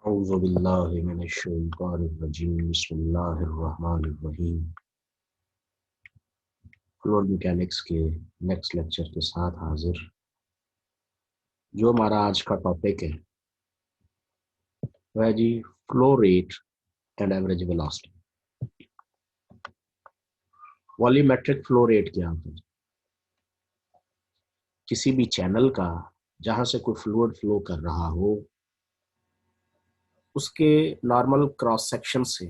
औज़ु बिल्लाहि मिनश्शैतानिर्रजीम बिस्मिल्लाहिर्रहमानिर्रहीम। Fluid mechanics के नेक्स्ट लेक्चर के साथ हाजिर। जो हमारा आज का टॉपिक है वह है जी flow rate and average velocity. Volumetric flow rate क्या होता है? किसी भी चैनल का जहां से कोई फ्लूइड फ्लो कर रहा हो उसके नॉर्मल क्रॉस सेक्शन से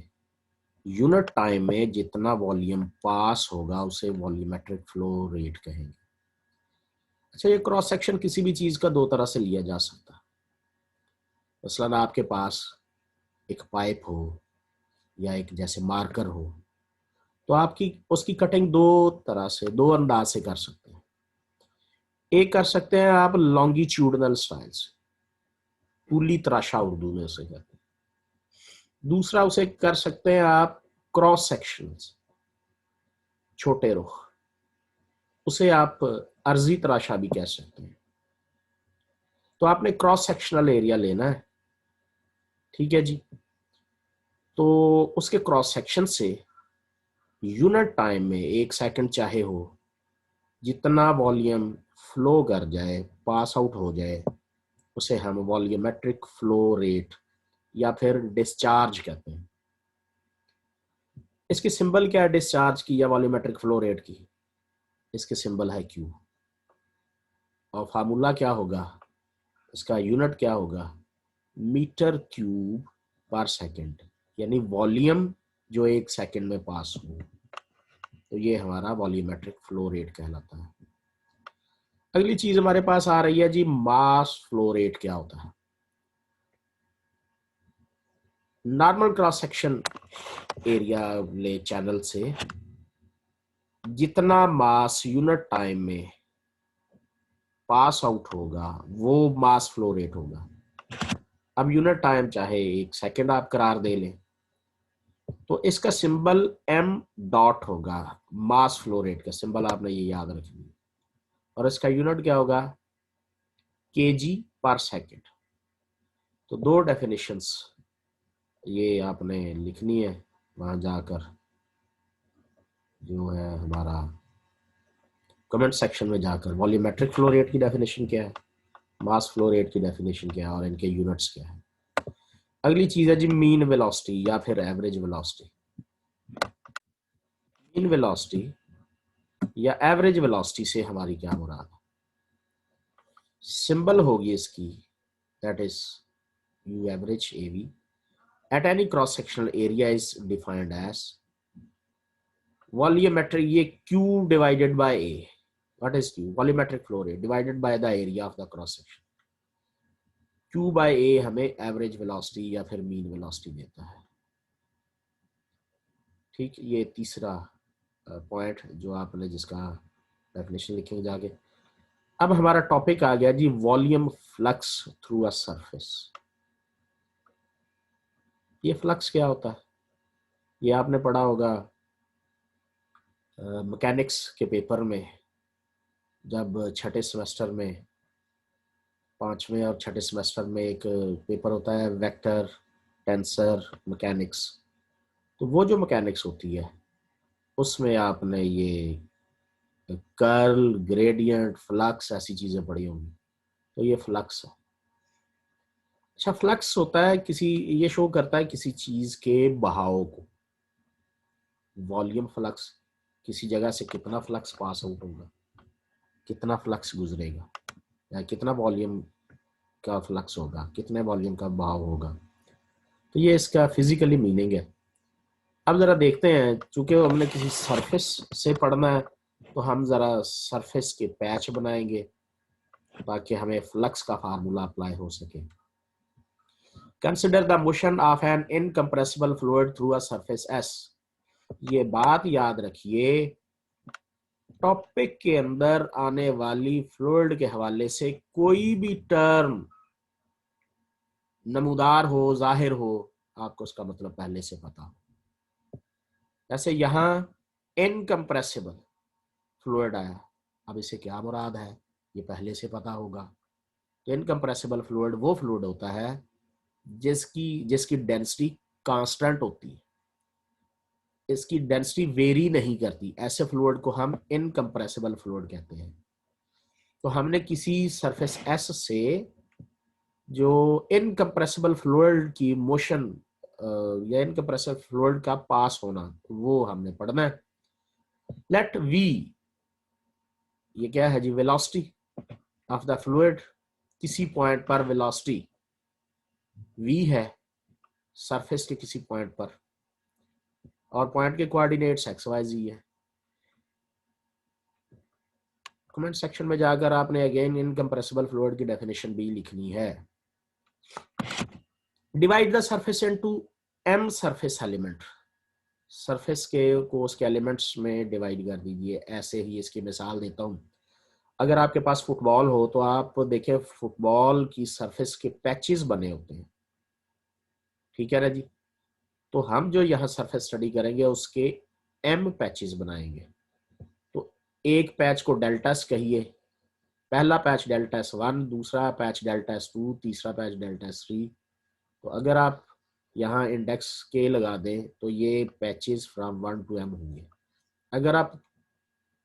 यूनिट टाइम में जितना वॉल्यूम पास होगा उसे वॉल्यूमेट्रिक फ्लो रेट कहेंगे। अच्छा, ये क्रॉस सेक्शन किसी भी चीज का दो तरह से लिया जा सकता है। मसलन आपके पास एक पाइप हो या एक जैसे मार्कर हो तो आपकी उसकी कटिंग दो तरह से दो अंदाज से कर सकते हैं। एक कर सकते हैं आप लॉन्गिट्यूडनल स्टाइल से, पूली तराशा उर्दू में उसे कहते हैं। दूसरा उसे कर सकते हैं आप क्रॉस सेक्शन, छोटे रुख, उसे आप अर्जी तराशा भी कह सकते हैं। तो आपने क्रॉस सेक्शनल एरिया लेना है, ठीक है जी। तो उसके क्रॉस सेक्शन से यूनिट टाइम में 1 सेकंड चाहे हो जितना वॉल्यूम फ्लो कर जाए, पास आउट हो जाए, उसे हम वॉल्यूमेट्रिक फ्लो रेट या फिर डिस्चार्ज कहते हैं। इसकी सिंबल क्या है डिस्चार्ज की या वॉल्यूमेट्रिक फ्लो रेट की? इसके सिंबल है क्यू। और फार्मूला क्या होगा? इसका यूनिट क्या होगा? मीटर क्यूब पर सेकंड, यानी वॉल्यूम जो 1 सेकंड में पास हो। तो ये हमारा वॉल्यूमेट्रिक फ्लो रेट कहलाता है। अगली चीज हमारे पास आ रही है जी मास फ्लो रेट क्या होता है? नॉर्मल क्रॉस सेक्शन एरिया ले चैनल से जितना मास यूनिट टाइम में पास आउट होगा वो मास फ्लो रेट होगा। अब यूनिट टाइम चाहे 1 सेकंड आप करार दे लें तो इसका सिंबल एम डॉट होगा। मास फ्लो रेट का सिंबल आपने ये याद रखना। और इसका यूनिट क्या होगा? केजी पर सेकंड। तो दो डेफिनेशंस ये आपने लिखनी है वहां जाकर, जो है हमारा कमेंट सेक्शन में जाकर। वॉल्यूमेट्रिक फ्लो रेट की डेफिनेशन क्या है, मास फ्लो रेट की डेफिनेशन क्या है और इनके यूनिट्स क्या है। अगली चीज है जी मीन वेलोसिटी या फिर एवरेज वेलोसिटी। मीन वेलोसिटी या एवरेज वेलोसिटी से हमारी क्या मुराद है? सिंबल होगी इसकी, that is u average AV at any cross sectional area is defined as volumetric, ये Q divided by A. What is Q? Volumetric flow rate divided by the area of the cross section. Q by A हमें average velocity या फिर mean velocity देता है। ठीक, ये तीसरा point जो आपने जिसका डेफिनेशन लिखेंगे जाके। अब हमारा टॉपिक आ गया जी volume flux through a surface. ये फ्लक्स क्या होता है? ये आपने पढ़ा होगा मैकेनिक्स के पेपर में, जब छठे सेमेस्टर में, पांचवें और छठे सेमेस्टर में एक पेपर होता है वेक्टर टेंसर मैकेनिक्स। तो वो जो मैकेनिक्स होती है उसमें आपने ये कर्ल, ग्रेडियंट, फ्लक्स ऐसी चीजें पढ़ी होंगी। तो ये फ्लक्स है। अच्छा, फ्लक्स होता है किसी, ये शो करता है किसी चीज के बहाव को। वॉल्यूम फ्लक्स, किसी जगह से कितना फ्लक्स पास आउट होगा, कितना फ्लक्स गुजरेगा, या कितना वॉल्यूम का फ्लक्स होगा, कितने वॉल्यूम का बहाव होगा। तो ये इसका फिजिकली मीनिंग है। अब जरा देखते हैं, चूंकि हमने किसी सरफेस से पढ़ना है तो हम जरा सरफेस के पैच बनाएंगे ताकि हमें फ्लक्स का फार्मूला अप्लाई हो सके। Consider the motion of an incompressible fluid through a surface S. ये बात याद रखिए, टॉपिक के अंदर आने वाली फ्लूइड के हवाले से कोई भी टर्म नमूदार हो, जाहिर हो, आपको उसका मतलब पहले से पता हो। जैसे यहां इनकम्प्रेसिबल फ्लूइड आया, अब इसे क्या मुराद है ये पहले से पता होगा। तो इनकम्प्रेसिबल फ्लूइड वो फ्लूइड होता है जिसकी जिसकी डेंसिटी कांस्टेंट होती है, इसकी डेंसिटी वेरी नहीं करती, ऐसे फ्लूइड को हम इनकम्प्रेसिबल फ्लूइड कहते हैं। तो हमने किसी सरफेस एस से जो इनकम्प्रेसिबल फ्लूइड की मोशन या इनकम्प्रेसिबल फ्लूइड का पास होना, वो हमने पढ़ना है। लेट वी, ये क्या है जी, वेलोसिटी ऑफ द फ्लूइड, किसी पॉइंट पर वेलोसिटी v है सरफेस के किसी पॉइंट पर, और पॉइंट के कोऑर्डिनेट्स एक्स वाई जी है। कमेंट सेक्शन में जाकर आपने अगेन इनकम्प्रेसिबल फ्लूइड की डेफिनेशन भी लिखनी है। Divide the surface into m surface element, surface के को उसके एलिमेंट्स में डिवाइड कर दीजिए। ऐसे ही इसकी मिसाल देता हूं, अगर आपके पास फुटबॉल हो तो आप देखें फुटबॉल की सरफेस के पैचेस बने होते हैं, ठीक है ना जी। तो हम जो यहाँ सरफेस स्टडी करेंगे उसके m पैचेस बनाएंगे। तो एक पैच को डेल्टा एस कहिए, पहला पैच डेल्टा एस 1, दूसरा पैच डेल्टा एस 2, तीसरा पैच डेल्टा एस 3। तो अगर आप यहाँ इंडेक्स के लगा दें तो ये पैचेस फ्रॉम 1 to m होंगे। अगर आप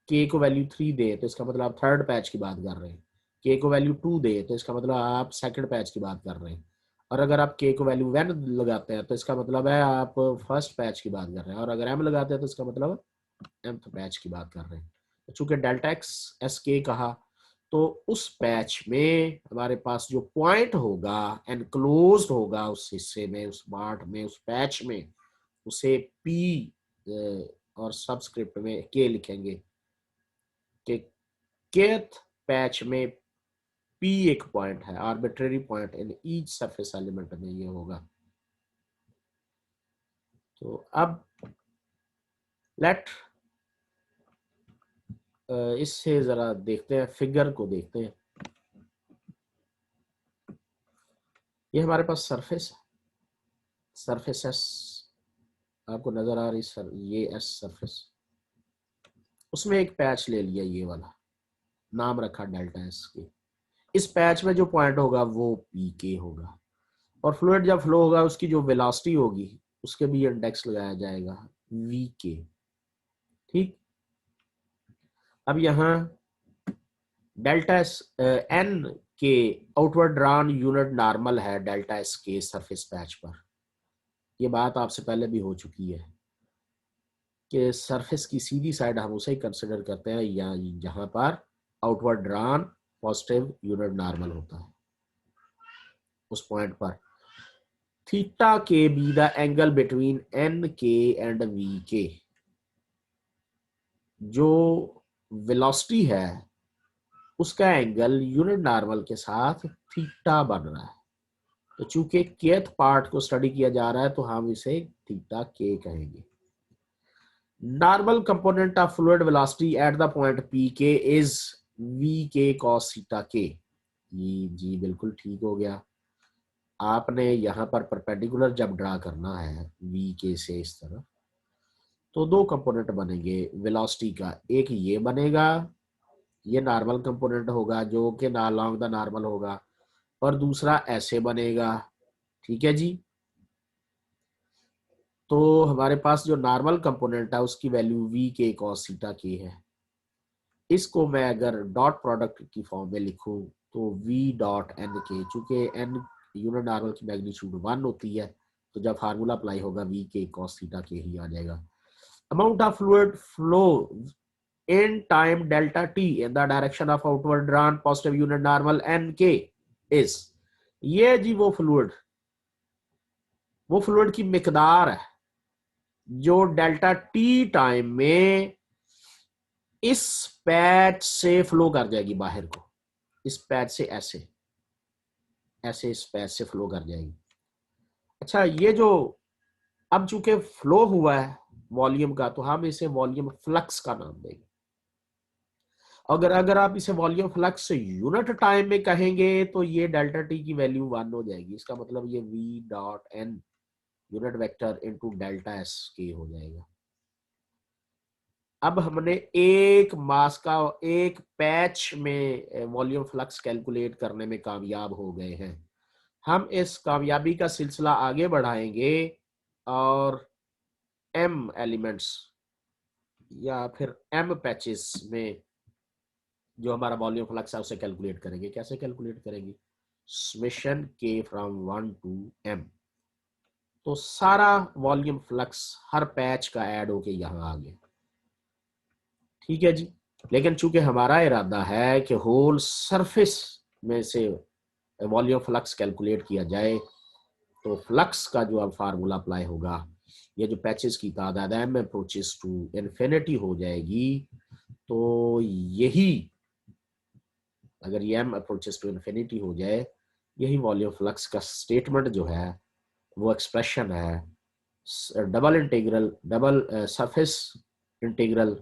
के को वैल्यू 3 दे तो इसका मतलब आप थर्ड पैच की बात कर रहे हैं, के को वैल्यू 2 दे तो इसका मतलब आप सेकंड पैच की बात कर रहे हैं, और अगर आप के को वैल्यू 1 लगाते हैं तो इसका मतलब है आप फर्स्ट पैच की बात कर रहे हैं, और अगर m लगाते हैं तो इसका मतलब mth पैच की बात कर रहे हैं। तो चूंकि डेल्टा एक्स एस के कहा, तो उस पैच में हमारे पास जो पॉइंट होगा एनक्लोज्ड होगा उस हिस्से में, उस पार्ट में, उस पैच में, उसे पी और सबस्क्रिप्ट में के लिखेंगे कि केथ पैच में पी एक पॉइंट है, arbitrary point in each surface element में ये होगा। तो अब लेट इससे जरा देखते हैं, फिगर को देखते हैं। ये हमारे पास सरफेस है, सरफेस एस आपको नजर आ रही सर, ये एस सरफेस, उसमें एक पैच ले लिया ये वाला, नाम रखा डेल्टा एस के। इस पैच में जो पॉइंट होगा वो पी के होगा, और फ्लूइड जब फ्लो होगा उसकी जो वेलोसिटी होगी उसके भी इंडेक्स लगाया जाएगा वी के, ठीक। अब यहाँ डेल्टा एस एन के आउटवर्ड ड्रॉन यूनिट नॉर्मल है डेल्टा एस के सरफेस पैच पर। ये बात आपसे पहले भी हो चुकी है कि सरफेस की सीधी साइड हम उसे ही कंसिडर करते हैं या जहां पर outward drawn positive unit normal होता है, उस पॉइंट पर थीटा के be the angle between n के एंड वी के। जो वेलोसिटी है उसका एंगल यूनिट नॉर्मल के साथ थीटा बन रहा है। तो चूंकि केथ पार्ट को स्टडी किया जा रहा है तो हम इसे थीटा के कहेंगे। Normal component of fluid velocity at the point P के इज वी के कॉस थीटा के। जी बिल्कुल ठीक हो गया। आपने यहाँ पर परपेंडिकुलर जब ड्रा करना है वी के से इस तरह, तो दो कंपोनेंट बनेंगे वेलोसिटी का, एक ये बनेगा, ये नॉर्मल कंपोनेंट होगा जो कि अलोंग द नॉर्मल होगा, और दूसरा ऐसे बनेगा, ठीक है जी। तो हमारे पास जो नॉर्मल कंपोनेंट है उसकी वैल्यू वी के कॉस थीटा के है। इसको मैं अगर डॉट प्रोडक्ट की फॉर्म में लिखूं तो v डॉट एन के, चूंकि एन यूनिट नॉर्मल की मैग्नीट्यूड 1 होती है तो जब फार्मूला अप्लाई होगा v के कॉस थीटा के ही आ जाएगा। Amount of fluid flow in time delta t in the direction of outward drawn positive unit normal nk is, ये जी वो फ्लूइड की मिकदार है जो डेल्टा टी टाइम में इस पैच से फ्लो कर जाएगी बाहर को, इस पैच से ऐसे ऐसे इस पैच से फ्लो कर जाएगी। अच्छा, ये जो अब चूंकि फ्लो हुआ है वॉल्यूम का तो हम इसे वॉल्यूम फ्लक्स का नाम देंगे। अगर अगर आप इसे वॉल्यूम फ्लक्स यूनिट टाइम में कहेंगे तो ये डेल्टा टी की वैल्यू 1 हो जाएगी। इसका मतलब ये v dot N unit vector into delta S के हो जाएगा। अब हमने एक मास का एक पैच में वॉल्यूम फ्लक्स कैलकुलेट करने में कामयाब हो गए हैं। हम इस कामयाबी का सिलसिला आगे बढ़ाएंगे और एम एलिमेंट्स या फिर एम पैचेस में जो हमारा वॉल्यूम फ्लक्स है उसे कैलकुलेट करेंगे। कैसे कैलकुलेट करेंगे? समेशन के फ्रॉम 1 टू एम। तो सारा वॉल्यूम फ्लक्स हर पैच का ऐड होके यहाँ आ गया। ठीक है जी। लेकिन चूंकि हमारा इरादा है कि होल सरफेस में से वॉल्यूम फ्लक्स कैलकुलेट किया जाए, तो फ्लक्स का जो अब फार्मूला अप्लाई होगा, ये जो पैचेस की तादाद एम अप्रोचेस टू इन्फिनिटी हो जाएगी, तो यही अगर ये एम अप्रोचेस टू इन्फिनिटी हो जाए, यही वॉल्यूम फ्लक्स का स्टेटमेंट जो है वो एक्सप्रेशन है double surface integral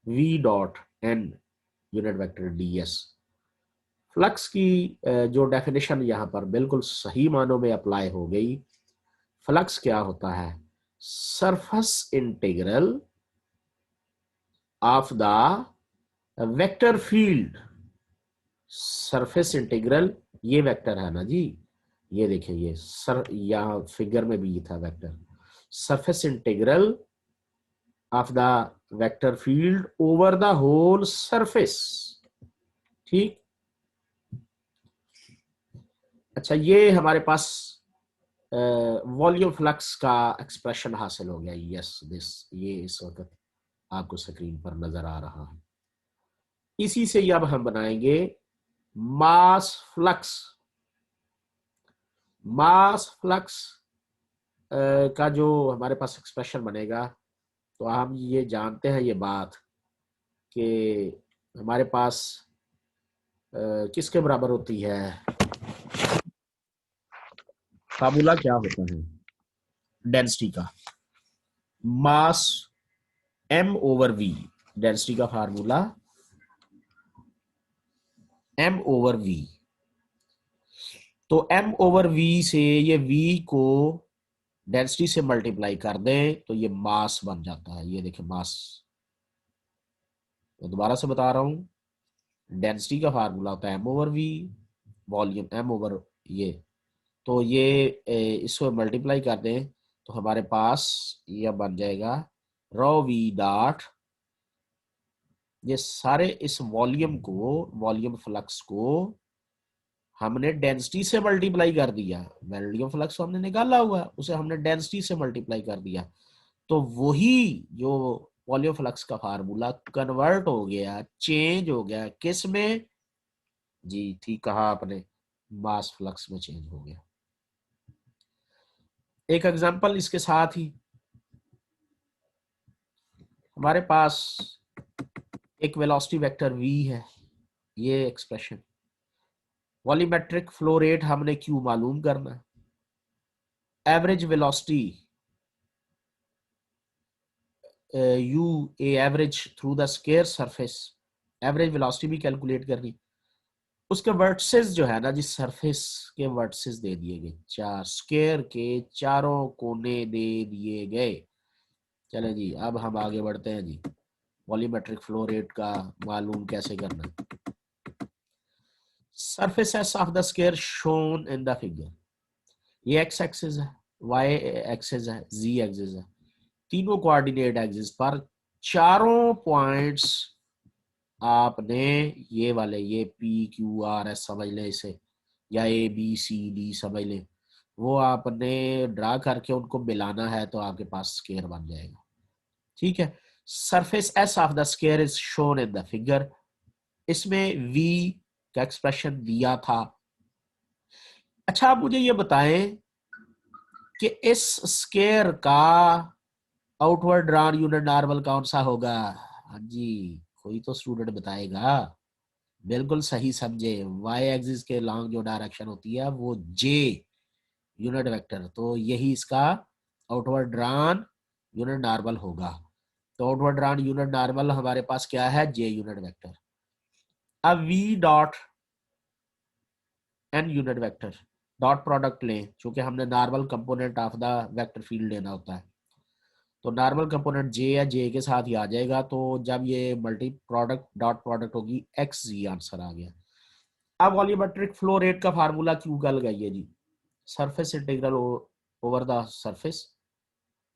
v dot N unit vector D S. Flux की जो डेफिनेशन यहाँ पर बिल्कुल सही मानों में अप्लाई हो गई। फ्लक्स क्या होता है? Surface integral of the vector field. Surface integral ये वेक्टर है ना जी, ये देखिए, ये सर यहाँ फिगर में भी ये था vector. Surface integral of the vector field over the whole surface. ठीक। अच्छा, ये हमारे पास वॉल्यूम फ्लक्स का एक्सप्रेशन हासिल हो गया। यस दिस, ये इस वक्त आपको स्क्रीन पर नजर आ रहा है। इसी से अब हम बनाएंगे मास फ्लक्स। मास फ्लक्स का जो हमारे पास एक्सप्रेशन बनेगा, तो हम ये जानते हैं ये बात कि हमारे पास किसके बराबर होती है, फार्मूला क्या होता है डेंसिटी का? मास एम ओवर वी। डेंसिटी का फार्मूला एम ओवर वी। तो एम ओवर वी से ये वी को डेंसिटी से मल्टीप्लाई कर दें तो ये मास बन जाता है। ये देखिए मास, मैं दोबारा से बता रहा हूं, डेंसिटी का फार्मूला होता है m over v, volume m over ये, तो ये इसको मल्टीप्लाई कर दें तो हमारे पास ये बन जाएगा रो वी डॉट, ये सारे इस वॉल्यूम को, वॉल्यूम फ्लक्स को हमने डेंसिटी से मल्टीप्लाई कर दिया। वॉल्यूम फ्लक्स हमने निकाला हुआ, उसे हमने डेंसिटी से मल्टीप्लाई कर दिया, तो वही जो वॉल्यूम फ्लक्स का फार्मूला कन्वर्ट हो गया, चेंज हो गया किस में? जी ठीक कहा आपने, मास फ्लक्स में चेंज हो गया। एक एग्जांपल इसके साथ ही, हमारे पास एक वेलोसिटी वेक्टर v है, ये एक्सप्रेशन, वॉल्यूमेट्रिक फ्लो रेट हमने क्यू मालूम करना, average velocity U A average through the square surface, average velocity भी कैलकुलेट करनी। उसके वर्टिसेस जो है ना जी, सरफेस के वर्टिसेस दे दिए गए, चार स्क्वायर के चारों कोने दे दिए गए। चले जी, अब हम आगे बढ़ते हैं जी, वॉल्यूमेट्रिक फ्लो रेट का मालूम कैसे करना। Surface of the square shown in the figure, ये एक्स एक्सिस है, वाई एक्सिस है, जी एक्सिस है, तीनों कोऑर्डिनेट एक्सिस पर चारों पॉइंट्स आपने ये वाले, ये पी क्यू आर एस समझ ले इसे, या ए बी सी डी समझ ले, वो आपने ड्रा करके उनको मिलाना है तो आपके पास स्क्वायर बन जाएगा। ठीक है। Surface S of the square is shown in the figure, इसमें वी का एक्सप्रेशन दिया था। अच्छा, आप मुझे ये बताएं कि इस स्क्वायर का आउटवर्ड ड्रॉन यूनिट नॉर्मल कौन सा होगा? हाँ जी, कोई तो स्टूडेंट बताएगा। बिल्कुल सही समझे, वाई एक्सिस के लॉन्ग जो डायरेक्शन होती है वो जे यूनिट वेक्टर, तो यही इसका आउटवर्ड ड्रॉन यूनिट नॉर्मल होगा। तो आउटवर्ड ड्रॉन यूनिट नॉर्मल हमारे पास क्या है? J unit vector. अब v dot N unit vector, dot product लें, चूंकि हमने normal component of the vector field लेना होता है, तो नॉर्मल कंपोनेंट जे या जे के साथ ही आ जाएगा। तो जब ये मल्टी प्रोडक्ट डॉट प्रोडक्ट होगी, एक्स जी आंसर आ गया। अब वॉल्यूमेट्रिक फ्लो रेट का फार्मूला क्यू का लगाइए जी, surface integral over the surface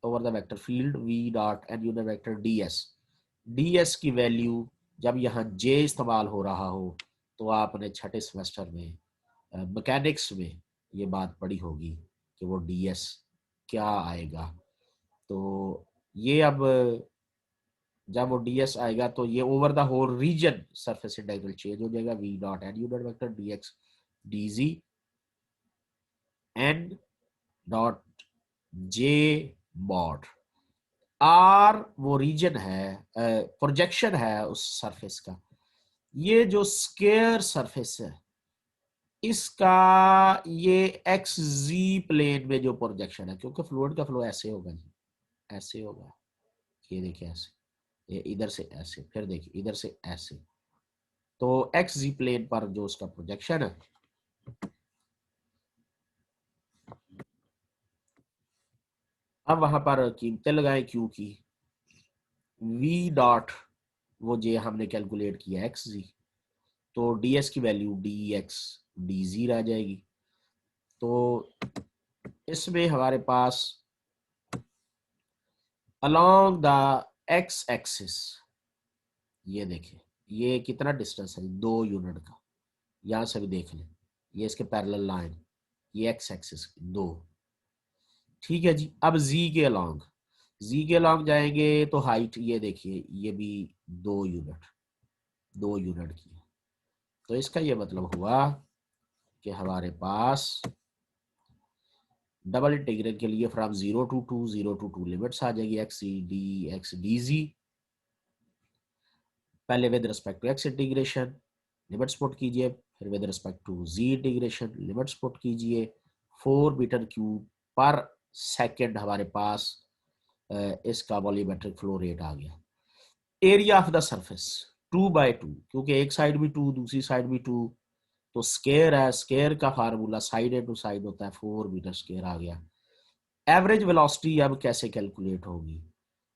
over the vector field V dot N unit vector D S की वैल्यू जब यहाँ जे इस्तेमाल हो रहा हो तो आपने छठे सेमेस्टर में मैकेनिक्स में ये बात पढ़ी होगी कि वो डी एस क्या आएगा। तो ये अब जब वो डी एस आएगा तो ये over the whole region surface integral change हो जाएगा v dot N unit vector d x D g n dot j mod r वो रीजन है, प्रोजेक्शन है उस सरफेस का। ये जो स्केयर सरफेस है इसका ये एक्स जी प्लेन में जो प्रोजेक्शन है, क्योंकि फ्लूइड का फ्लो ऐसे होगा जी, ऐसे होगा, ये देखिए ऐसे, ये इधर से ऐसे, फिर देखिए इधर से ऐसे, तो एक्स जी प्लेन पर जो उसका प्रोजेक्शन है अब वहां पर कीमतें लगाएं क्यू की। वी डॉट वो जे हमने कैलकुलेट किया एक्स जी, तो डी एस की value D x D Z आ जाएगी। तो इसमें हमारे पास अलोंग द एक्स एक्सिस ये देखिए ये कितना डिस्टेंस है 2 यूनिट का, यहां से भी देख लें, ये इसके पैरेलल लाइन, ये एक्स एक्सिस 2। ठीक है जी, अब जी के अलोंग जाएंगे तो हाइट ये देखिए ये भी 2 यूनिट, 2 यूनिट की है। तो इसका ये मतलब हुआ कि हमारे पास डबल इंटीग्रल के लिए फ्रॉम 0 to 2 लिमिट्स आ जाएगी एक्स डी जी। पहले with respect to x integration limits put कीजिए, फिर with respect to g integration limits put कीजिए। 4 मीटर क्यूब पर सेकेंड हमारे पास इसका वॉल्यूमेट्रिक फ्लो रेट आ गया। एरिया ऑफ द सरफेस 2/2, क्योंकि एक साइड भी 2 दूसरी साइड भी 2, तो स्केयर है, स्केयर का फार्मूला साइड इनटू साइड होता है, 4 मीटर स्केयर आ गया। एवरेज वेलोसिटी अब कैसे कैलकुलेट होगी?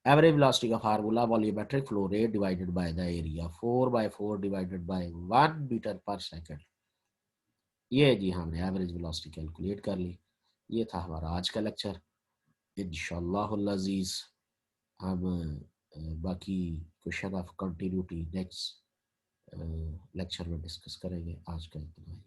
एवरेज वेलोसिटी का formula volumetric flow rate divided by the area, 4/4 divided by 1 metre पर सेकेंड। ये जी हमने एवरेज वेलोसिटी कैलकुलेट कर ली। ये था हमारा आज का लेक्चर। इंशाअल्लाह अज़ीज़ हम बाकी question of continuity next lecture में डिस्कस करेंगे। आज का इतना ही।